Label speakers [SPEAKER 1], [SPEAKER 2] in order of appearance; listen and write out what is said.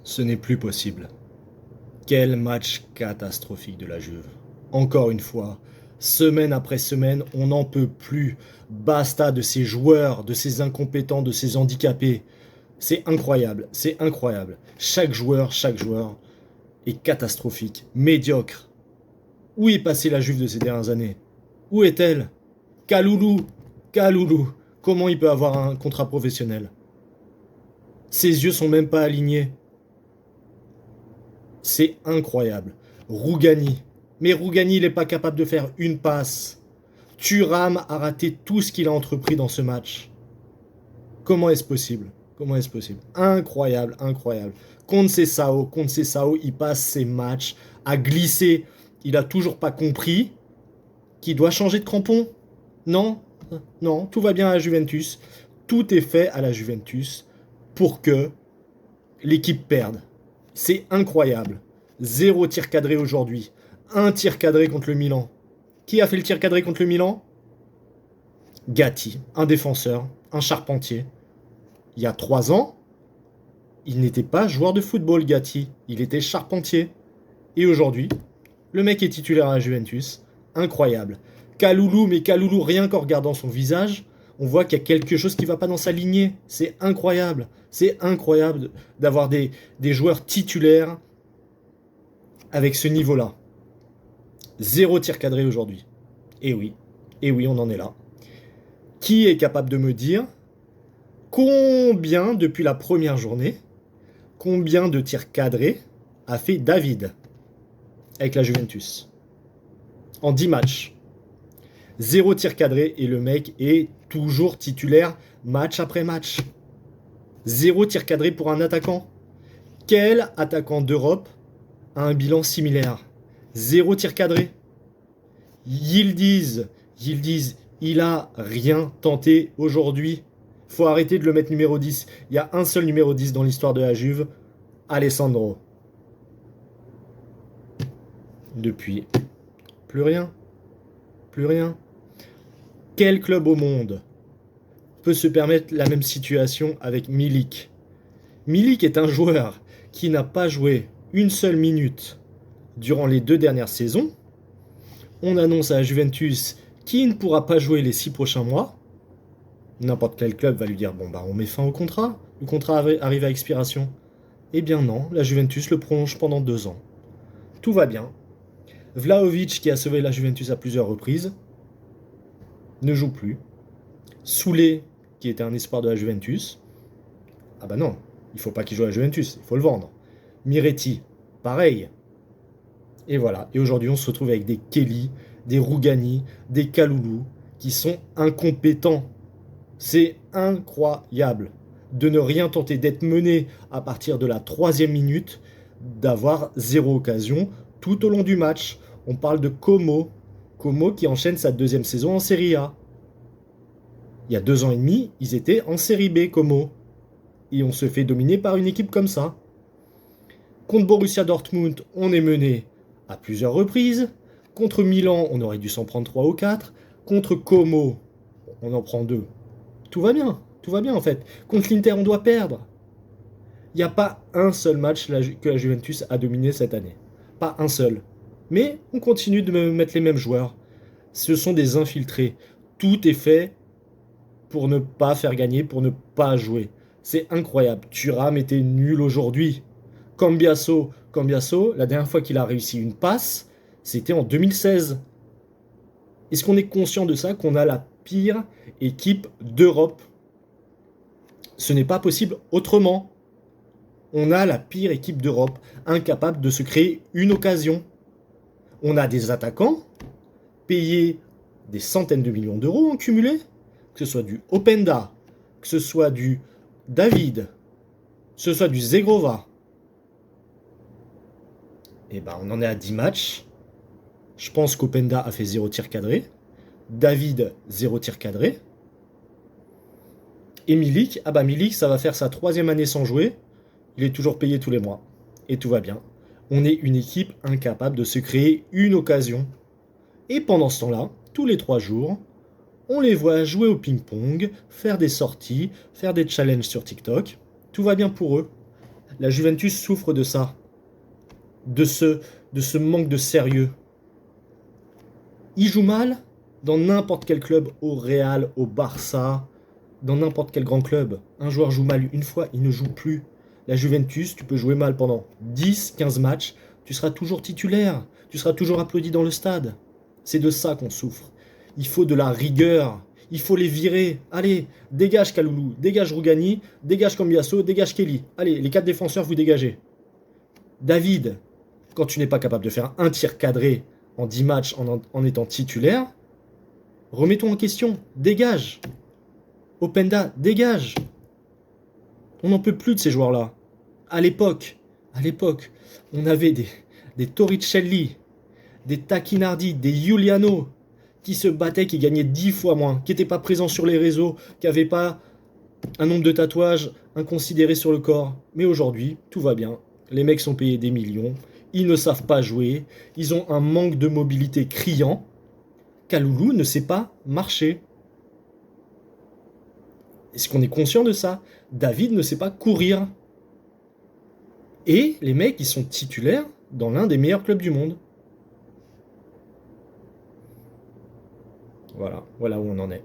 [SPEAKER 1] Ce n'est plus possible. Quel match catastrophique de la Juve. Encore une fois, semaine après semaine, on n'en peut plus. Basta de ces joueurs, de ces incompétents, de ces handicapés. C'est incroyable, c'est incroyable. Chaque joueur est catastrophique, médiocre. Où est passée la Juve de ces dernières années? Où est-elle? Kaloulou, Kaloulou, comment il peut avoir un contrat professionnel? Ses yeux sont même pas alignés. C'est incroyable. Rougani. Mais Rougani, il n'est pas capable de faire une passe. Thuram a raté tout ce qu'il a entrepris dans ce match. Comment est-ce possible? Comment est-ce possible? Incroyable, incroyable. Contre Sao, il passe ses matchs à glisser. Il a toujours pas compris qu'il doit changer de crampon. Non, non, tout va bien à la Juventus. Tout est fait à la Juventus pour que l'équipe perde. C'est incroyable. Zéro tir cadré aujourd'hui. Un tir cadré contre le Milan. Qui a fait le tir cadré contre le Milan? Gatti, un défenseur, un charpentier. Il y a 3 ans, il n'était pas joueur de football, Gatti. Il était charpentier. Et aujourd'hui, le mec est titulaire à la Juventus. Incroyable. Kaloulou, mais Kaloulou, rien qu'en regardant son visage, on voit qu'il y a quelque chose qui ne va pas dans sa lignée. C'est incroyable. C'est incroyable d'avoir des joueurs titulaires avec ce niveau-là. Zéro tir cadré aujourd'hui. Et oui, on en est là. Qui est capable de me dire combien, depuis la première journée, combien de tirs cadrés a fait David avec la Juventus? En 10 matchs. Zéro tir cadré et le mec est toujours titulaire match après match. Zéro tir cadré pour un attaquant. Quel attaquant d'Europe a un bilan similaire? Zéro tir cadré. Yildiz, il a rien tenté aujourd'hui. Faut arrêter de le mettre numéro 10. Il y a un seul numéro 10 dans l'histoire de la Juve, Alessandro. Depuis, plus rien. Plus rien. Quel club au monde peut se permettre la même situation avec Milik? Milik est un joueur qui n'a pas joué une seule minute durant les 2 dernières saisons. On annonce à la Juventus qu'il ne pourra pas jouer les 6 prochains mois. N'importe quel club va lui dire bon bah on met fin au contrat. Le contrat arrive à expiration. Eh bien non, la Juventus le prolonge pendant 2 ans. Tout va bien. Vlahovic, qui a sauvé la Juventus à plusieurs reprises, ne joue plus. Soulé, qui était un espoir de la Juventus, ah bah non, il faut pas qu'il joue à la Juventus, il faut le vendre. Miretti, pareil. Et voilà, et aujourd'hui on se retrouve avec des Kelly, des Rougani, des Kaloulou, qui sont incompétents. C'est incroyable de ne rien tenter, d'être mené à partir de la 3e minute, d'avoir zéro occasion tout au long du match. On parle de Como qui enchaîne sa 2e saison en Serie A. Il y a 2 ans et demi, ils étaient en Série B, Como. Et on se fait dominer par une équipe comme ça. Contre Borussia Dortmund, on est mené à plusieurs reprises. Contre Milan, on aurait dû s'en prendre 3 ou 4. Contre Como, on en prend 2. Tout va bien en fait. Contre l'Inter, on doit perdre. Il n'y a pas un seul match que la Juventus a dominé cette année. Pas un seul. Mais on continue de mettre les mêmes joueurs. Ce sont des infiltrés. Tout est fait pour ne pas faire gagner, pour ne pas jouer. C'est incroyable. Thuram était nul aujourd'hui. Cambiasso, la dernière fois qu'il a réussi une passe, c'était en 2016. Est-ce qu'on est conscient de ça, qu'on a la pire équipe d'Europe? Ce n'est pas possible autrement. On a la pire équipe d'Europe, incapable de se créer une occasion. On a des attaquants payés des centaines de millions d'euros en cumulé, que ce soit du Openda, que ce soit du David, que ce soit du Zegrova. Et ben on en est à 10 matchs. Je pense qu'Openda a fait 0 tir cadré. David, 0 tir cadré. Et Milik, Milik, ça va faire sa 3e année sans jouer. Il est toujours payé tous les mois. Et tout va bien. On est une équipe incapable de se créer une occasion. Et pendant ce temps-là, tous les 3 jours, on les voit jouer au ping-pong, faire des sorties, faire des challenges sur TikTok. Tout va bien pour eux. La Juventus souffre de ça, de ce manque de sérieux. Il joue mal dans n'importe quel club, au Real, au Barça, dans n'importe quel grand club. Un joueur joue mal une fois, il ne joue plus. La Juventus, tu peux jouer mal pendant 10, 15 matchs, tu seras toujours titulaire, tu seras toujours applaudi dans le stade. C'est de ça qu'on souffre. Il faut de la rigueur, il faut les virer. Allez, dégage Kaloulou, dégage Rougani, dégage Cambiasso, dégage Kelly. Allez, les 4 défenseurs, vous dégagez. David, quand tu n'es pas capable de faire un tir cadré en 10 matchs en étant titulaire, remets-toi en question, dégage. Openda, dégage. On n'en peut plus de ces joueurs-là. À l'époque, on avait des Torricelli, des Tacchinardi, des Giuliano, qui se battaient, qui gagnaient 10 fois moins, qui n'étaient pas présents sur les réseaux, qui n'avaient pas un nombre de tatouages inconsidéré sur le corps. Mais aujourd'hui, tout va bien. Les mecs sont payés des millions, ils ne savent pas jouer, ils ont un manque de mobilité criant. Kaloulou ne sait pas marcher. Est-ce qu'on est conscient de ça? David ne sait pas courir. Et les mecs, ils sont titulaires dans l'un des meilleurs clubs du monde. Voilà où on en est.